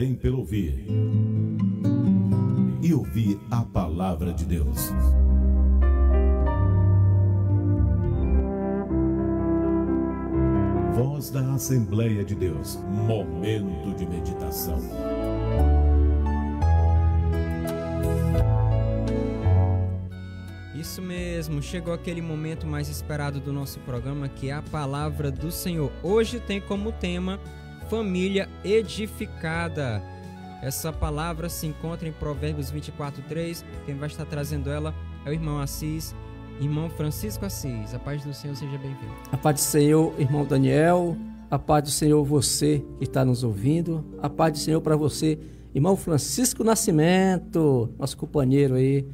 vem pelo ouvir. E ouvir a palavra de Deus. Voz da Assembleia de Deus. Momento de meditação. Isso mesmo, chegou aquele momento mais esperado do nosso programa, que é a Palavra do Senhor. Hoje tem como tema Família Edificada. Essa palavra se encontra em Provérbios 24:3. Quem vai estar trazendo ela é o irmão Assis, irmão Francisco Assis. A paz do Senhor, seja bem-vindo. A paz do Senhor, irmão Daniel. A paz do Senhor, você que está nos ouvindo. A paz do Senhor para você, irmão Francisco Nascimento, nosso companheiro aí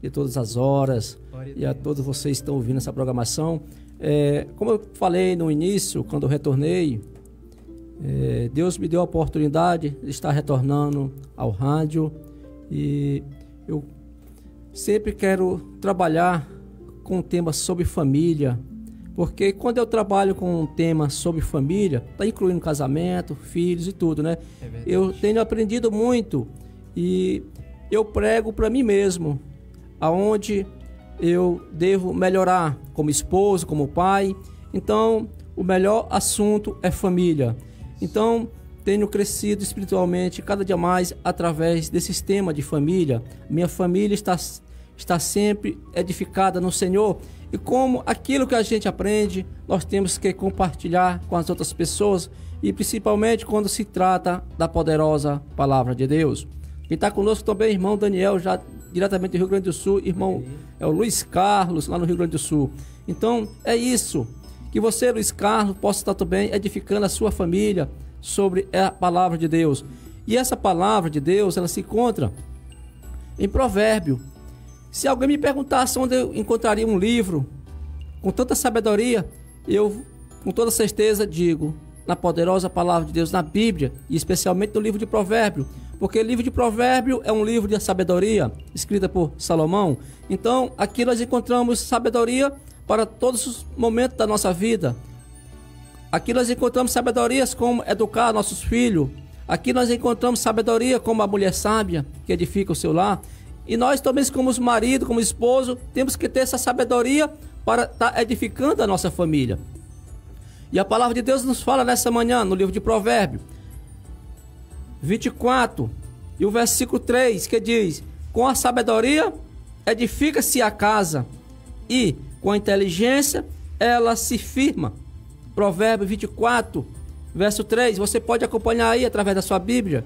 de todas as horas. E a todos vocês que estão ouvindo essa programação. Como eu falei no início, quando eu retornei, Deus me deu a oportunidade de estar retornando ao rádio. E eu sempre quero trabalhar com um tema sobre família, porque quando eu trabalho com um tema sobre família, está incluindo casamento, filhos e tudo, né? Eu tenho aprendido muito e eu prego para mim mesmo, aonde eu devo melhorar como esposo, como pai. Então, o melhor assunto é família. Então, tenho crescido espiritualmente cada dia mais através desse sistema de família. Minha família está sempre edificada no Senhor. E como aquilo que a gente aprende, nós temos que compartilhar com as outras pessoas, e principalmente quando se trata da poderosa Palavra de Deus. Quem está conosco também, irmão Daniel, já diretamente do Rio Grande do Sul, irmão é o Luiz Carlos, lá no Rio Grande do Sul. Então, é isso. Que você, Luiz Carlos, possa estar também edificando a sua família sobre a Palavra de Deus. E essa Palavra de Deus, ela se encontra em Provérbio. Se alguém me perguntasse onde eu encontraria um livro com tanta sabedoria, eu, com toda certeza, digo na poderosa Palavra de Deus, na Bíblia, e especialmente no livro de Provérbio, porque o livro de Provérbio é um livro de sabedoria, escrita por Salomão. Então, aqui nós encontramos sabedoria para todos os momentos da nossa vida. Aqui nós encontramos sabedorias como educar nossos filhos. Aqui nós encontramos sabedoria como a mulher sábia, que edifica o seu lar. E nós também, como marido, como esposo, temos que ter essa sabedoria para estar edificando a nossa família. E a palavra de Deus nos fala nessa manhã, no livro de Provérbios 24, e o versículo 3, que diz: com a sabedoria edifica-se a casa, e com a inteligência ela se firma. Provérbios 24, verso 3, você pode acompanhar aí através da sua Bíblia.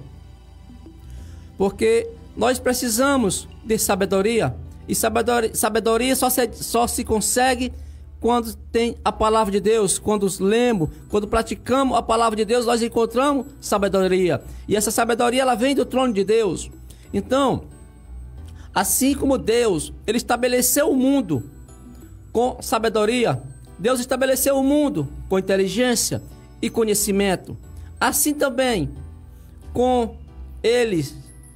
Porque nós precisamos de sabedoria, e sabedoria só se consegue quando tem a palavra de Deus, quando lemos, quando praticamos a palavra de Deus, nós encontramos sabedoria. E essa sabedoria, ela vem do trono de Deus. Então, assim como Deus, ele estabeleceu o mundo com sabedoria, Deus estabeleceu o mundo com inteligência e conhecimento. Assim também, com eles,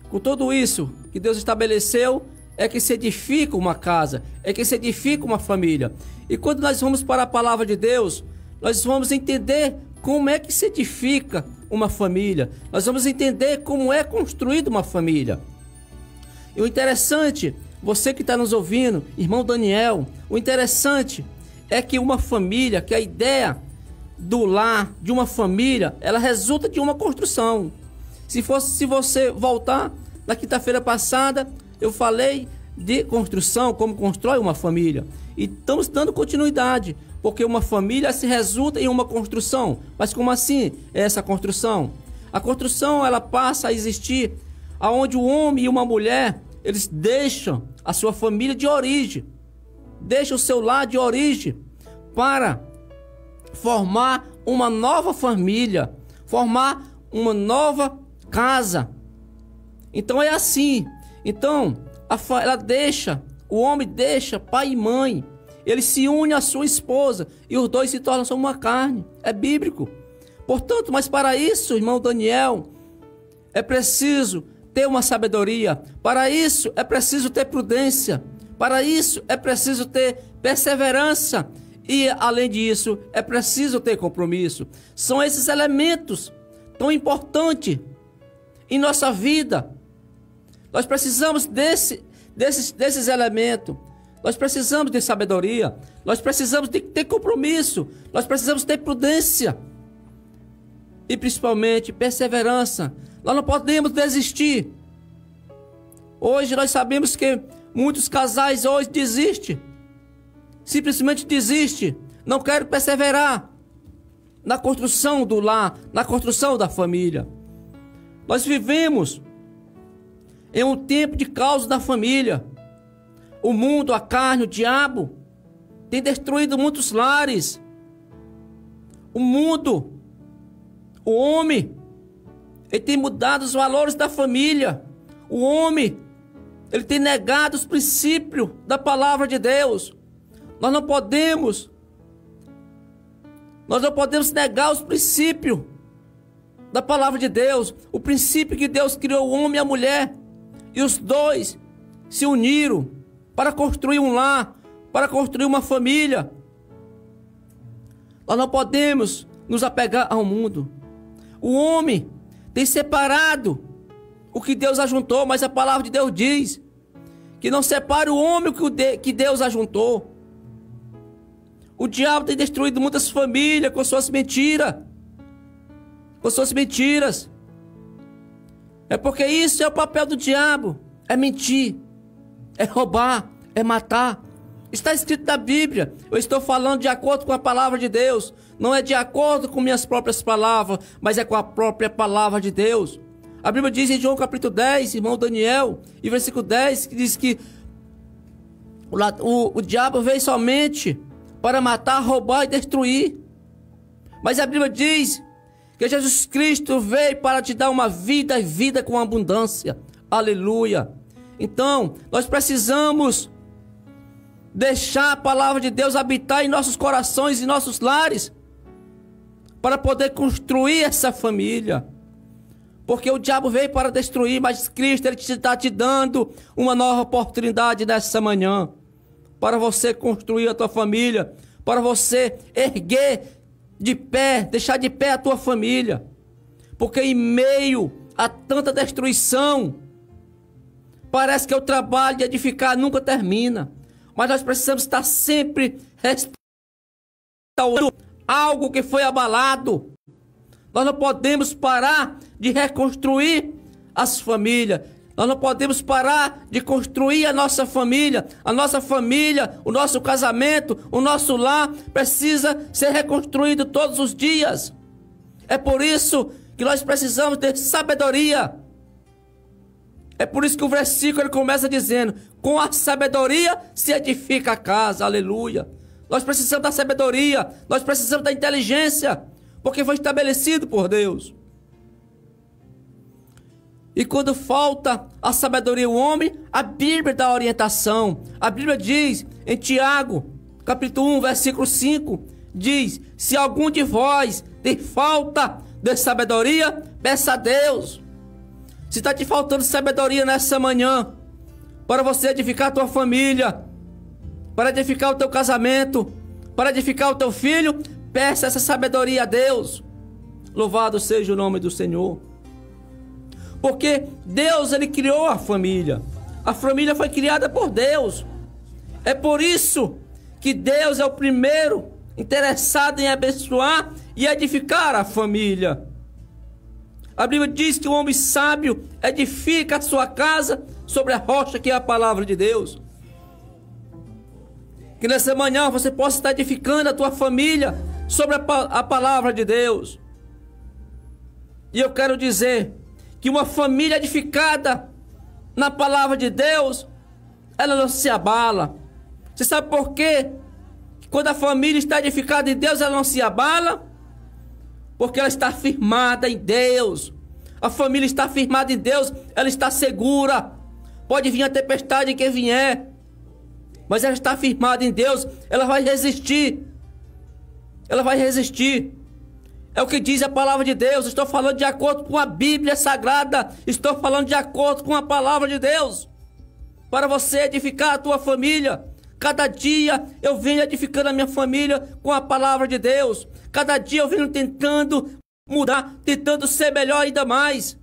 com tudo isso que Deus estabeleceu, é que se edifica uma casa, é que se edifica uma família. E quando nós vamos para a palavra de Deus, nós vamos entender como é que se edifica uma família. Nós vamos entender como é construída uma família. E o interessante, você que está nos ouvindo, irmão Daniel, o interessante é que uma família, que a ideia do lar, de uma família, ela resulta de uma construção. Se você voltar, na quinta-feira passada, eu falei de construção, como constrói uma família. E estamos dando continuidade, porque uma família se resulta em uma construção. Mas como assim é essa construção? A construção, ela passa a existir aonde o homem e uma mulher, eles deixam a sua família de origem, deixam o seu lar de origem para formar uma nova família, formar uma nova casa. Então é assim. Então, o homem deixa pai e mãe, ele se une à sua esposa e os dois se tornam uma carne. É bíblico. Portanto, mas para isso, irmão Daniel, é preciso ter uma sabedoria. Para isso é preciso ter prudência. Para isso é preciso ter perseverança. E além disso, é preciso ter compromisso. São esses elementos tão importantes em nossa vida. Nós precisamos desses elementos. Nós precisamos de sabedoria. Nós precisamos de ter compromisso. Nós precisamos ter prudência. E principalmente perseverança. Nós não podemos desistir. Hoje nós sabemos que muitos casais hoje desistem. Simplesmente desistem. Não querem perseverar na construção do lar, na construção da família. Nós vivemos em um tempo de caos da família. O mundo, a carne, o diabo tem destruído muitos lares. O mundo, o homem, ele tem mudado os valores da família. O homem, ele tem negado os princípios da palavra de Deus. Nós não podemos negar os princípios da palavra de Deus. O princípio que Deus criou o homem e a mulher. E os dois se uniram para construir um lar, para construir uma família. Nós não podemos nos apegar ao mundo. O homem tem separado o que Deus ajuntou, mas a palavra de Deus diz que não separe o homem que Deus ajuntou. O diabo tem destruído muitas famílias com suas mentiras. Com suas mentiras. É porque isso é o papel do diabo. É mentir. É roubar. É matar. Está escrito na Bíblia. Eu estou falando de acordo com a palavra de Deus. Não é de acordo com minhas próprias palavras, mas é com a própria palavra de Deus. A Bíblia diz em João capítulo 10, irmão Daniel, e versículo 10, que diz que o diabo veio somente para matar, roubar e destruir. Mas a Bíblia diz que Jesus Cristo veio para te dar uma vida e vida com abundância. Aleluia. Então, nós precisamos deixar a palavra de Deus habitar em nossos corações e nossos lares, para poder construir essa família. Porque o diabo veio para destruir, mas Cristo, ele está te dando uma nova oportunidade nessa manhã, para você construir a tua família, para você erguer de pé, deixar de pé a tua família. Porque em meio a tanta destruição, parece que o trabalho de edificar nunca termina. Mas nós precisamos estar sempre restaurando algo que foi abalado. Nós não podemos parar de reconstruir as famílias. Nós não podemos parar de construir a nossa família. A nossa família, o nosso casamento, o nosso lar precisa ser reconstruído todos os dias. É por isso que nós precisamos ter sabedoria. É por isso que o versículo ele começa dizendo: com a sabedoria se edifica a casa. Aleluia. Nós precisamos da sabedoria. Nós precisamos da inteligência, porque foi estabelecido por Deus. E quando falta a sabedoria ao homem, a Bíblia dá orientação. A Bíblia diz em Tiago, capítulo 1, versículo 5, diz: se algum de vós tem falta de sabedoria, peça a Deus. Se está te faltando sabedoria nessa manhã, para você edificar a tua família, para edificar o teu casamento, para edificar o teu filho, peça essa sabedoria a Deus. Louvado seja o nome do Senhor. Porque Deus, ele criou a família. A família foi criada por Deus. É por isso que Deus é o primeiro interessado em abençoar e edificar a família. A Bíblia diz que o homem sábio edifica a sua casa sobre a rocha que é a palavra de Deus. Que nessa manhã você possa estar edificando a tua família sobre a palavra de Deus. E eu quero dizer que uma família edificada na palavra de Deus, ela não se abala. Você sabe por quê? Quando a família está edificada em Deus, ela não se abala? Porque ela está firmada em Deus. A família está firmada em Deus, ela está segura. Pode vir a tempestade que vier, mas ela está firmada em Deus, ela vai resistir. Ela vai resistir. É o que diz a palavra de Deus. Estou falando de acordo com a Bíblia Sagrada. Estou falando de acordo com a palavra de Deus. Para você edificar a tua família. Cada dia eu venho edificando a minha família com a palavra de Deus. Cada dia eu venho tentando mudar, tentando ser melhor ainda mais.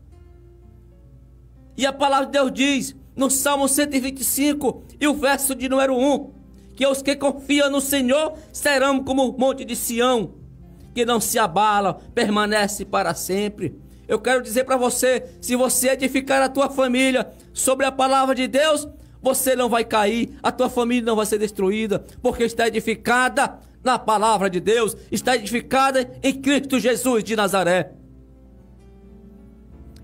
E a palavra de Deus diz, no Salmo 125, e o verso de número 1, que os que confiam no Senhor serão como o monte de Sião, que não se abala, permanece para sempre. Eu quero dizer para você, se você edificar a tua família sobre a palavra de Deus, você não vai cair, a tua família não vai ser destruída, porque está edificada na palavra de Deus, está edificada em Cristo Jesus de Nazaré.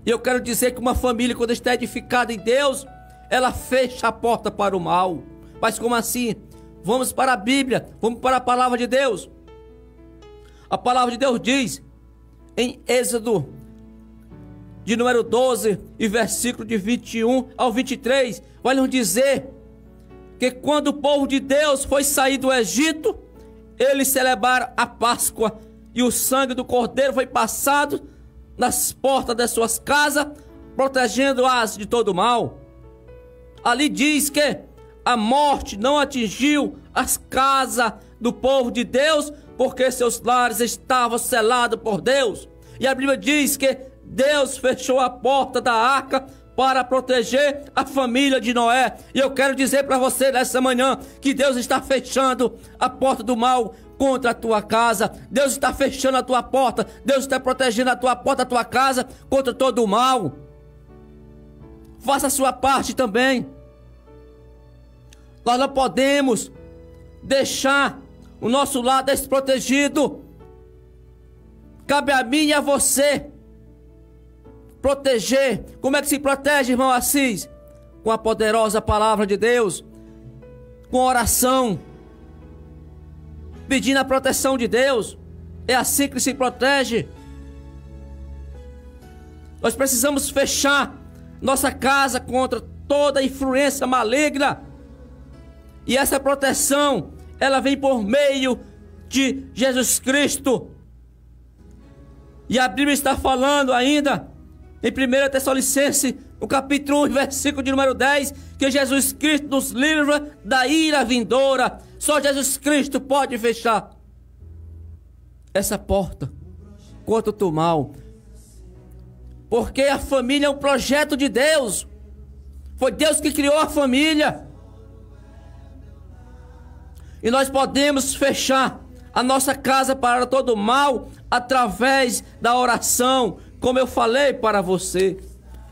E eu quero dizer que uma família, quando está edificada em Deus, ela fecha a porta para o mal. Mas como assim? Vamos para a Bíblia, vamos para a palavra de Deus. A palavra de Deus diz, em Êxodo, de número 12, e versículo de 21 ao 23, vai nos dizer que quando o povo de Deus foi sair do Egito, eles celebraram a Páscoa, e o sangue do cordeiro foi passado nas portas das suas casas, protegendo-as de todo mal. Ali diz que a morte não atingiu as casas do povo de Deus, porque seus lares estavam selados por Deus. E a Bíblia diz que Deus fechou a porta da arca para proteger a família de Noé. E eu quero dizer para você nessa manhã que Deus está fechando a porta do mal contra a tua casa. Deus está fechando a tua porta. Deus está protegendo a tua porta, a tua casa contra todo o mal. Faça a sua parte também. Nós não podemos deixar o nosso lar desprotegido. Cabe a mim e a você proteger. Como é que se protege, irmão Assis? Com a poderosa palavra de Deus, com oração, pedindo a proteção de Deus. É assim que se protege. Nós precisamos fechar nossa casa contra toda influência maligna. E essa proteção, ela vem por meio de Jesus Cristo. E a Bíblia está falando ainda em 1 Tessalonicenses, no capítulo 1, versículo de número 10, que Jesus Cristo nos livra da ira vindoura. Só Jesus Cristo pode fechar essa porta contra o mal. Porque a família é um projeto de Deus. Foi Deus que criou a família. E nós podemos fechar a nossa casa para todo mal através da oração, como eu falei para você.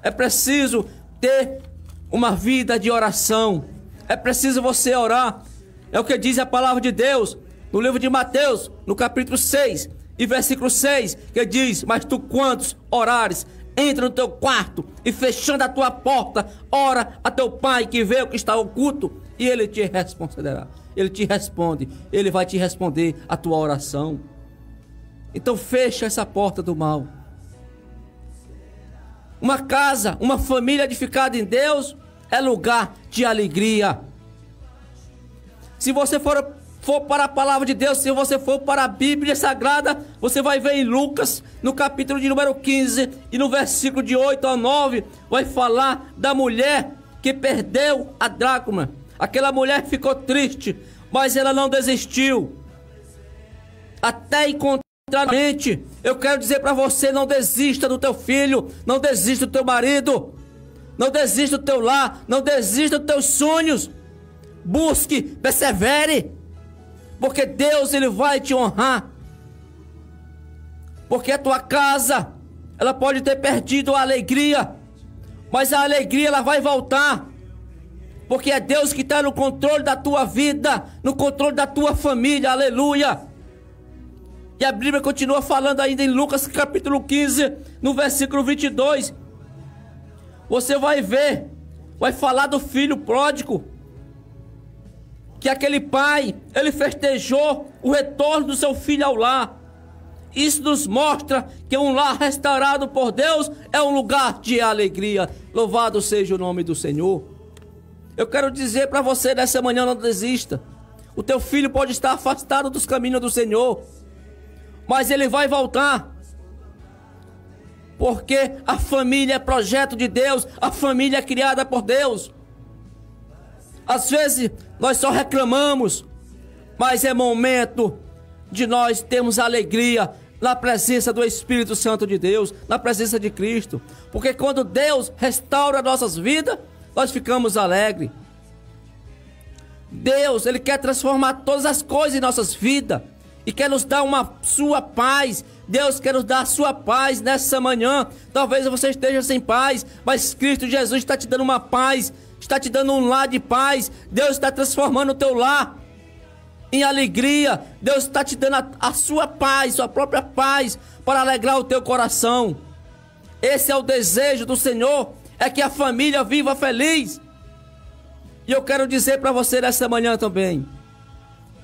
É preciso ter uma vida de oração. É preciso você orar. É o que diz a palavra de Deus no livro de Mateus, no capítulo 6 e versículo 6, que diz: mas tu, quantos orares, entra no teu quarto e, fechando a tua porta, ora a teu pai que vê o que está oculto, e ele te responderá. Ele te responde, ele vai te responder a tua oração. Então fecha essa porta do mal. Uma casa, uma família edificada em Deus é lugar de alegria. Se você for para a palavra de Deus, se você for para a Bíblia Sagrada, você vai ver em Lucas, no capítulo de número 15 e no versículo de 8 ao 9, vai falar da mulher que perdeu a dracma. Aquela mulher ficou triste, mas ela não desistiu até encontrar a mente. Eu quero dizer para você: não desista do teu filho, não desista do teu marido, não desista do teu lar, não desista dos teus sonhos. Busque, persevere, porque Deus, ele vai te honrar. Porque a tua casa, ela pode ter perdido a alegria, mas a alegria, ela vai voltar. Porque é Deus que está no controle da tua vida, no controle da tua família, aleluia. E a Bíblia continua falando ainda em Lucas capítulo 15, no versículo 22. Você vai ver, vai falar do filho pródigo. Que aquele pai, ele festejou o retorno do seu filho ao lar. Isso nos mostra que um lar restaurado por Deus é um lugar de alegria. Louvado seja o nome do Senhor. Eu quero dizer para você nessa manhã: não desista. O teu filho pode estar afastado dos caminhos do Senhor, mas ele vai voltar. Porque a família é projeto de Deus, a família é criada por Deus. Às vezes nós só reclamamos, mas é momento de nós termos alegria, na presença do Espírito Santo de Deus, na presença de Cristo. Porque quando Deus restaura nossas vidas, nós ficamos alegres. Deus, Ele quer transformar todas as coisas em nossas vidas e quer nos dar uma sua paz. Deus quer nos dar a sua paz nessa manhã. Talvez você esteja sem paz, mas Cristo Jesus está te dando uma paz, está te dando um lar de paz. Deus está transformando o teu lar em alegria. Deus está te dando a sua paz, sua própria paz, para alegrar o teu coração. Esse é o desejo do Senhor, é que a família viva feliz. E eu quero dizer para você nessa manhã também,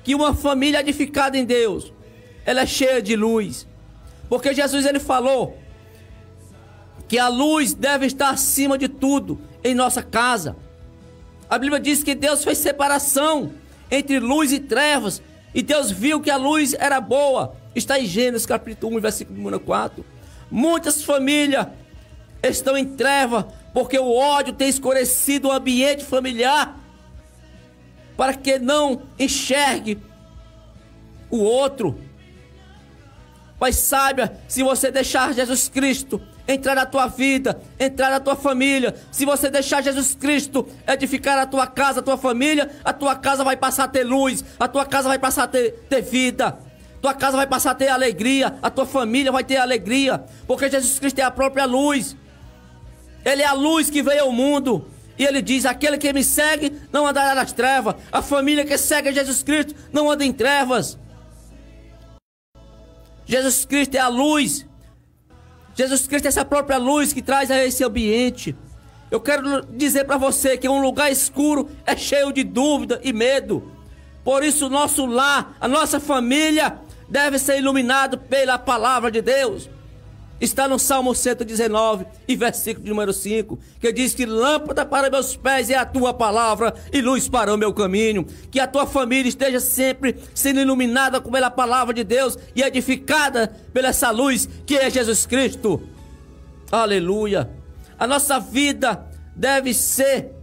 que uma família edificada em Deus, ela é cheia de luz. Porque Jesus, Ele falou que a luz deve estar acima de tudo em nossa casa. A Bíblia diz que Deus fez separação entre luz e trevas, e Deus viu que a luz era boa. Está em Gênesis capítulo 1, versículo número 4. Muitas famílias estão em treva, porque o ódio tem escurecido o ambiente familiar, para que não enxergue o outro. Mas saiba, se você deixar Jesus Cristo entrar na tua vida, entrar na tua família, se você deixar Jesus Cristo edificar a tua casa, a tua família, a tua casa vai passar a ter luz, a tua casa vai passar a ter vida, a tua casa vai passar a ter alegria, a tua família vai ter alegria, porque Jesus Cristo é a própria luz. Ele é a luz que veio ao mundo, e Ele diz: aquele que me segue não andará nas trevas. A família que segue Jesus Cristo não anda em trevas. Jesus Cristo é a luz. Jesus Cristo é essa própria luz que traz a esse ambiente. Eu quero dizer para você que um lugar escuro é cheio de dúvida e medo. Por isso o nosso lar, a nossa família deve ser iluminado pela palavra de Deus. Está no Salmo 119 e versículo número 5, que diz que lâmpada para meus pés é a tua palavra e luz para o meu caminho. Que a tua família esteja sempre sendo iluminada pela palavra de Deus e edificada pela essa luz que é Jesus Cristo. Aleluia. A nossa vida deve ser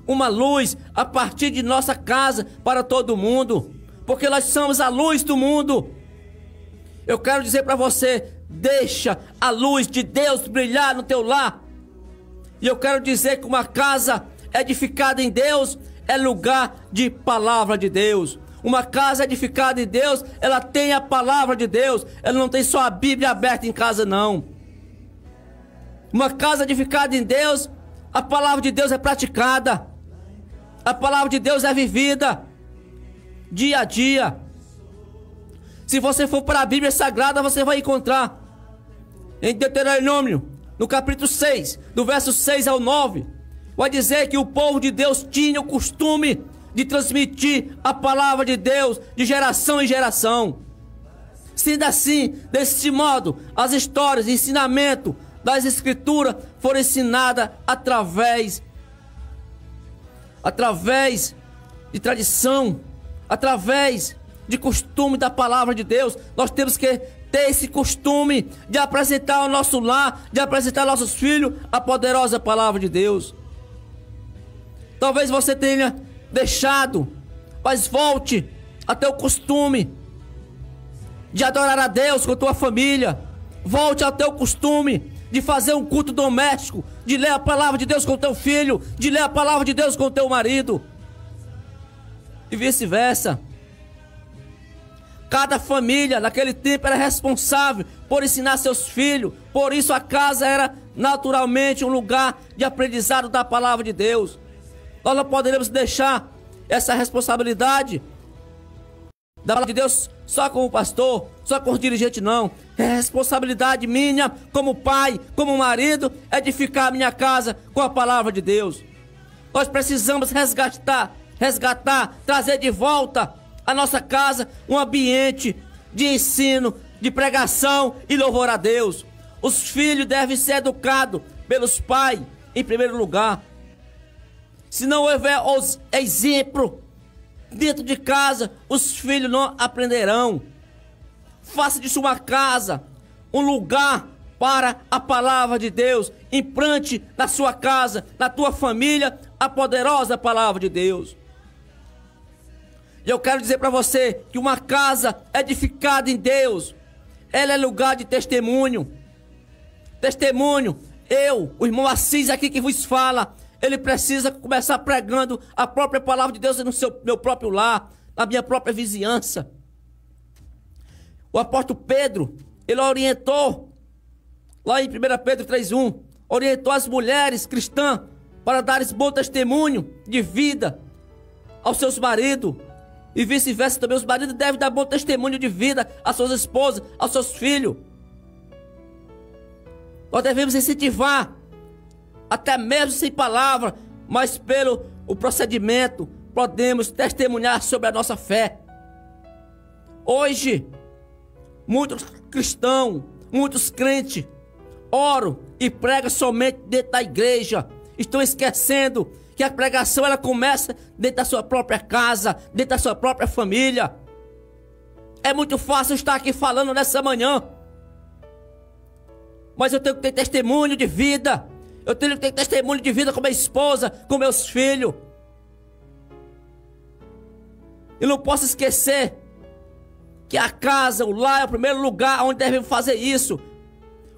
uma luz a partir de nossa casa para todo mundo, porque nós somos a luz do mundo. Eu quero dizer para você: deixa a luz de Deus brilhar no teu lar. E eu quero dizer que uma casa edificada em Deus é lugar de palavra de Deus. Uma casa edificada em Deus, ela tem a palavra de Deus. Ela não tem só a Bíblia aberta em casa, não. Uma casa edificada em Deus, a palavra de Deus é praticada. A palavra de Deus é vivida dia a dia. Se você for para a Bíblia Sagrada, você vai encontrar em Deuteronômio, no capítulo 6, do verso 6 ao 9, vai dizer que o povo de Deus tinha o costume de transmitir a palavra de Deus de geração em geração. Sendo assim, desse modo, as histórias e ensinamento das Escrituras foram ensinadas através de tradição, através de costume da palavra de Deus. Nós temos que ter esse costume de apresentar ao nosso lar, de apresentar aos nossos filhos a poderosa palavra de Deus. Talvez você tenha deixado, mas volte a ter o costume de adorar a Deus com a tua família. Volte ao teu costume de fazer um culto doméstico, de ler a palavra de Deus com o teu filho, de ler a palavra de Deus com o teu marido, e vice-versa. Cada família naquele tempo era responsável por ensinar seus filhos. Por isso a casa era naturalmente um lugar de aprendizado da palavra de Deus. Nós não poderemos deixar essa responsabilidade da palavra de Deus só com o pastor, só com o dirigente, não. É responsabilidade minha como pai, como marido, edificar a minha casa com a palavra de Deus. Nós precisamos resgatar, trazer de volta a nossa casa um ambiente de ensino, de pregação e louvor a Deus. Os filhos devem ser educados pelos pais em primeiro lugar. Se não houver os exemplos dentro de casa, os filhos não aprenderão. Faça disso uma casa, um lugar para a palavra de Deus. Implante na sua casa, na tua família, a poderosa palavra de Deus. E eu quero dizer para você que uma casa edificada em Deus ela é lugar de testemunho. Testemunho. Eu, o irmão Assis aqui que vos fala, ele precisa começar pregando a própria palavra de Deus no meu próprio lar, na minha própria vizinhança. O apóstolo Pedro, ele orientou, lá em 1 Pedro 3:1, orientou as mulheres cristãs para dar bom testemunho de vida aos seus maridos. E vice-versa também, os maridos devem dar bom testemunho de vida às suas esposas, aos seus filhos. Nós devemos incentivar, até mesmo sem palavra, mas pelo o procedimento, podemos testemunhar sobre a nossa fé. Hoje, muitos cristãos, muitos crentes, oram e pregam somente dentro da igreja. Estão esquecendo que a pregação ela começa dentro da sua própria casa, dentro da sua própria família. É muito fácil estar aqui falando nessa manhã, mas eu tenho que ter testemunho de vida. Eu tenho que ter testemunho de vida com minha esposa, com meus filhos. Eu não posso esquecer que a casa, o lar é o primeiro lugar onde devemos fazer isso.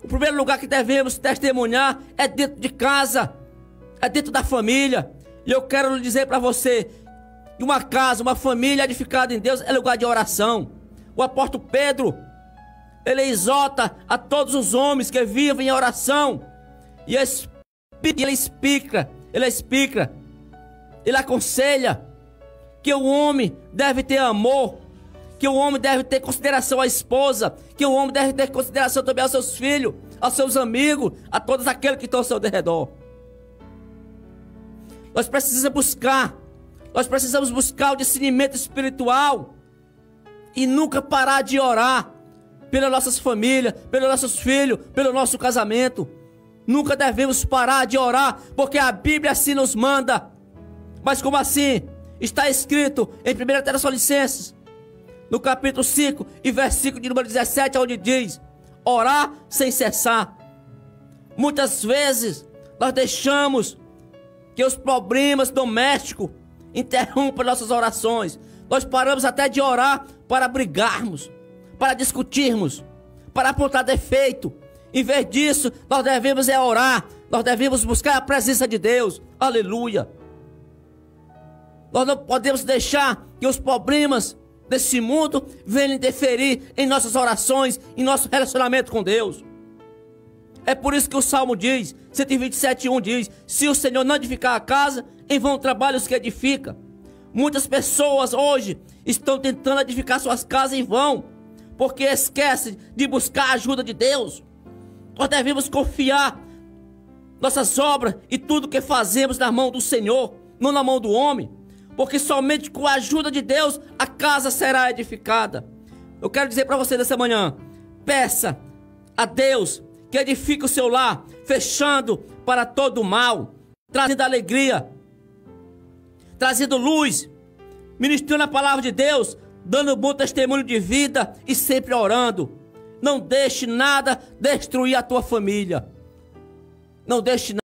O primeiro lugar que devemos testemunhar é dentro de casa, é dentro da família. E eu quero lhe dizer para você que uma casa, uma família edificada em Deus é lugar de oração. O apóstolo Pedro, ele exorta a todos os homens que vivem em oração. E ele aconselha que o homem deve ter amor, que o homem deve ter consideração à esposa, que o homem deve ter consideração também aos seus filhos, aos seus amigos, a todos aqueles que estão ao seu redor. Nós precisamos buscar o discernimento espiritual e nunca parar de orar pelas nossas famílias, pelos nossos filhos, pelo nosso casamento. Nunca devemos parar de orar, porque a Bíblia assim nos manda. Mas como assim? Está escrito em 1 Tessalonicenses, no capítulo 5 e versículo de número 17, onde diz: orar sem cessar. Muitas vezes nós deixamos que os problemas domésticos interrompam nossas orações. Nós paramos até de orar para brigarmos, para discutirmos, para apontar defeito. Em vez disso, nós devemos orar, nós devemos buscar a presença de Deus. Aleluia. Nós não podemos deixar que os problemas desse mundo venham interferir em nossas orações, em nosso relacionamento com Deus. É por isso que o Salmo diz, 127:1 diz: se o Senhor não edificar a casa, em vão trabalham os que edificam. Muitas pessoas hoje estão tentando edificar suas casas em vão, porque esquecem de buscar a ajuda de Deus. Nós devemos confiar nossas obras e tudo que fazemos na mão do Senhor, não na mão do homem, porque somente com a ajuda de Deus a casa será edificada. Eu quero dizer para você nessa manhã: peça a Deus que edifique o seu lar, fechando para todo o mal, trazendo alegria, trazendo luz, ministrando a palavra de Deus, dando bom testemunho de vida e sempre orando. Não deixe nada destruir a tua família. Não deixe nada.